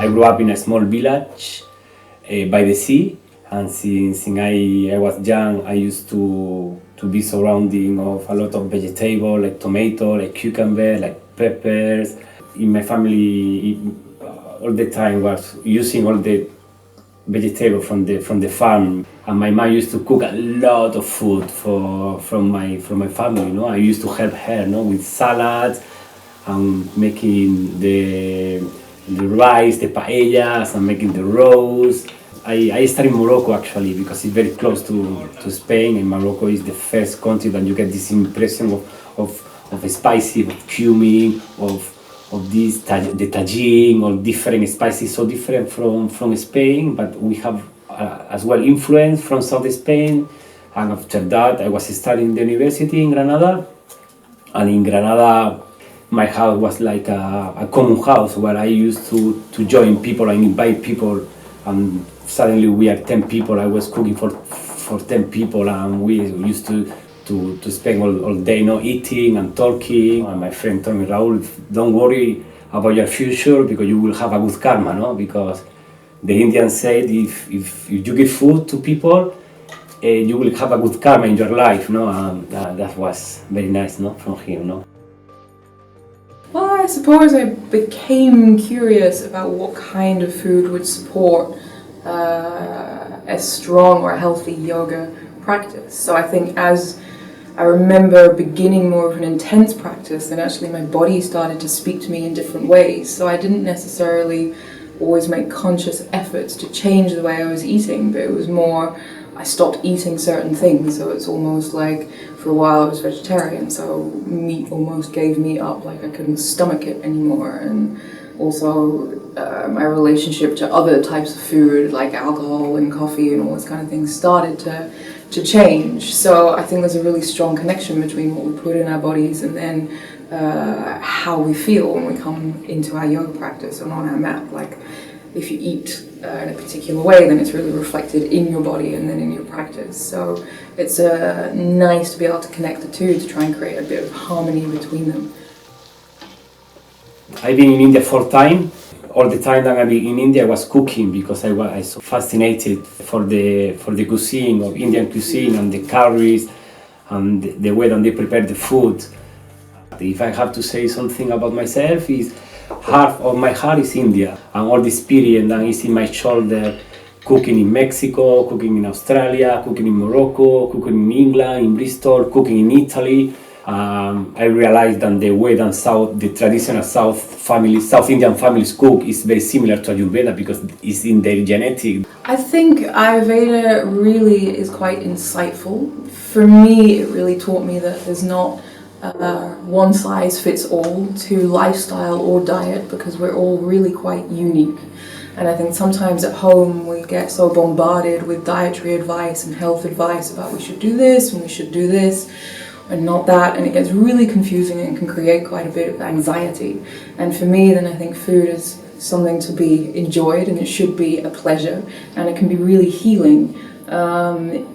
I grew up in a small village by the sea, and since I was young, I used to be surrounding of a lot of vegetables like tomato, like cucumber, like peppers. In my family, all the time was using all the vegetable from the farm, and my mom used to cook a lot of food from my family. I used to help her, with salads and making the rice, the paellas, and making the roast. I studied in Morocco actually because it's very close to Spain, and Morocco is the first country that you get this impression of spicy, of cumin, of this the tagine, or different spices, so different from Spain, but we have as well influence from South Spain. And after that I was studying in the university in Granada, and in Granada my house was like a common house where I used to join people and invite people, and suddenly we are 10 people. I was cooking for 10 people, and we used to spend all day eating and talking. And my friend told me, Raúl, don't worry about your future because you will have a good karma, because the Indians said if you give food to people, you will have a good karma in your life, and that was very nice, from him, Well, I suppose I became curious about what kind of food would support a strong or healthy yoga practice. So I think as I remember beginning more of an intense practice, then actually my body started to speak to me in different ways. So I didn't necessarily always make conscious efforts to change the way I was eating, but it was more I stopped eating certain things. So it's almost like for a while I was vegetarian, so meat almost gave me up, like I couldn't stomach it anymore. And also my relationship to other types of food like alcohol and coffee and all this kind of things started to change. So I think there's a really strong connection between what we put in our bodies and then how we feel when we come into our yoga practice and on our mat. Like if you eat in a particular way, then it's really reflected in your body and then in your practice. So it's nice to be able to connect the two to try and create a bit of harmony between them. I've been in India 4 times. All the time that I've been in India I was cooking because I was so fascinated for the cuisine of Indian cuisine and the curries and the way that they prepare the food. If I have to say something about myself, is half of my heart is India, and all the experience that is in my shoulder, cooking in Mexico, cooking in Australia, cooking in Morocco, cooking in England, in Bristol, cooking in Italy. I realized that the way that the traditional South Indian families cook is very similar to Ayurveda because it's in their genetic. I think Ayurveda really is quite insightful. For me, it really taught me that there's not one size fits all to lifestyle or diet because we're all really quite unique. And I think sometimes at home we get so bombarded with dietary advice and health advice about we should do this and we should do this and not that, and it gets really confusing and can create quite a bit of anxiety. And for me, then I think food is something to be enjoyed and it should be a pleasure, and it can be really healing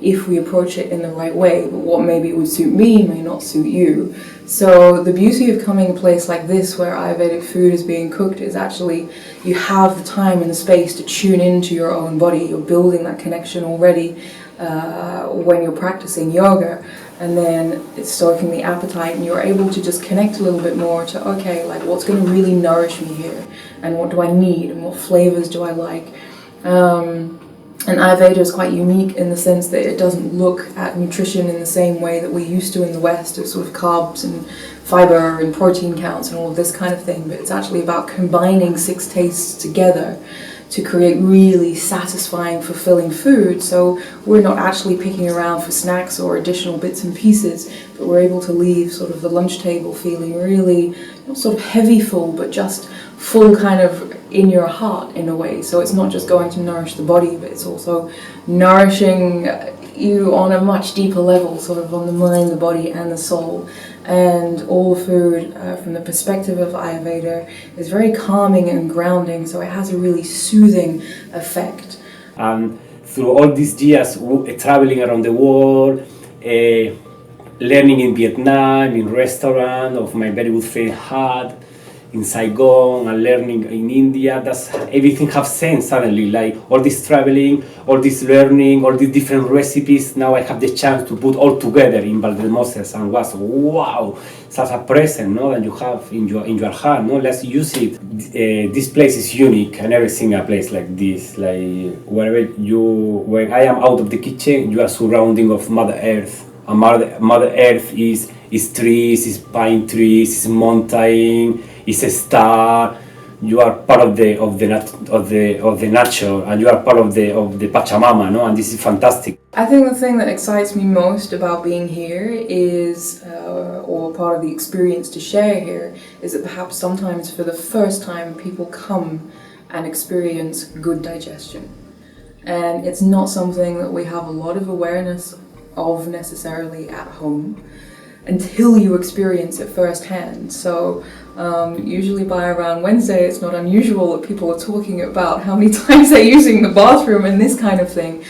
if we approach it in the right way. But what maybe would suit me may not suit you. So the beauty of coming to a place like this where Ayurvedic food is being cooked is actually you have the time and the space to tune into your own body. You're building that connection already when you're practicing yoga, and then it's stoking the appetite and you're able to just connect a little bit more to, okay, like what's going to really nourish me here, and what do I need, and what flavors do I like. And Ayurveda is quite unique in the sense that it doesn't look at nutrition in the same way that we used to in the West, of sort of carbs and fiber and protein counts and all of this kind of thing, but it's actually about combining 6 tastes together to create really satisfying, fulfilling food. So we're not actually picking around for snacks or additional bits and pieces, but we're able to leave sort of the lunch table feeling really not sort of heavy full, but just full kind of in your heart in a way. So it's not just going to nourish the body, but it's also nourishing you on a much deeper level, sort of on the mind, the body and the soul. And all food from the perspective of Ayurveda is very calming and grounding, so it has a really soothing effect. Through all these years traveling around the world, learning in Vietnam, in restaurant of my very good friend had, in Saigon and learning in India, that's everything have sense suddenly. Like all this traveling, all this learning, all these different recipes. Now I have the chance to put all together in Valdemoses, and was wow, such a present, no, that you have in your heart. No, let's use it. This place is unique. I never seen a place like this. Like when I am out of the kitchen, you are surrounding of Mother Earth. And Mother Earth is trees, is pine trees, is mountain, is a star. You are part of the nature, and you are part of the Pachamama, no? And this is fantastic. I think the thing that excites me most about being here is, or part of the experience to share here, is that perhaps sometimes for the first time people come and experience good digestion. And it's not something that we have a lot of awareness of necessarily at home until you experience it firsthand. So usually by around Wednesday, it's not unusual that people are talking about how many times they're using the bathroom and this kind of thing,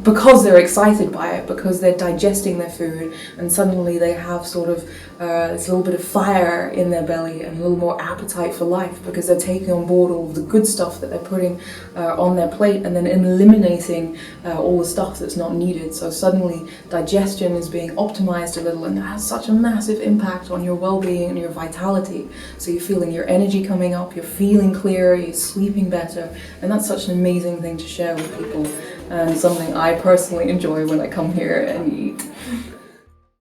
because they're excited by it, because they're digesting their food, and suddenly they have sort of this little bit of fire in their belly and a little more appetite for life, because they're taking on board all of the good stuff that they're putting on their plate, and then eliminating all the stuff that's not needed. So suddenly digestion is being optimized a little, and that has such a massive impact on your well-being and your vitality. So you're feeling your energy coming up, you're feeling clearer, you're sleeping better, and that's such an amazing thing to share with people, and something I personally enjoy when I come here and eat.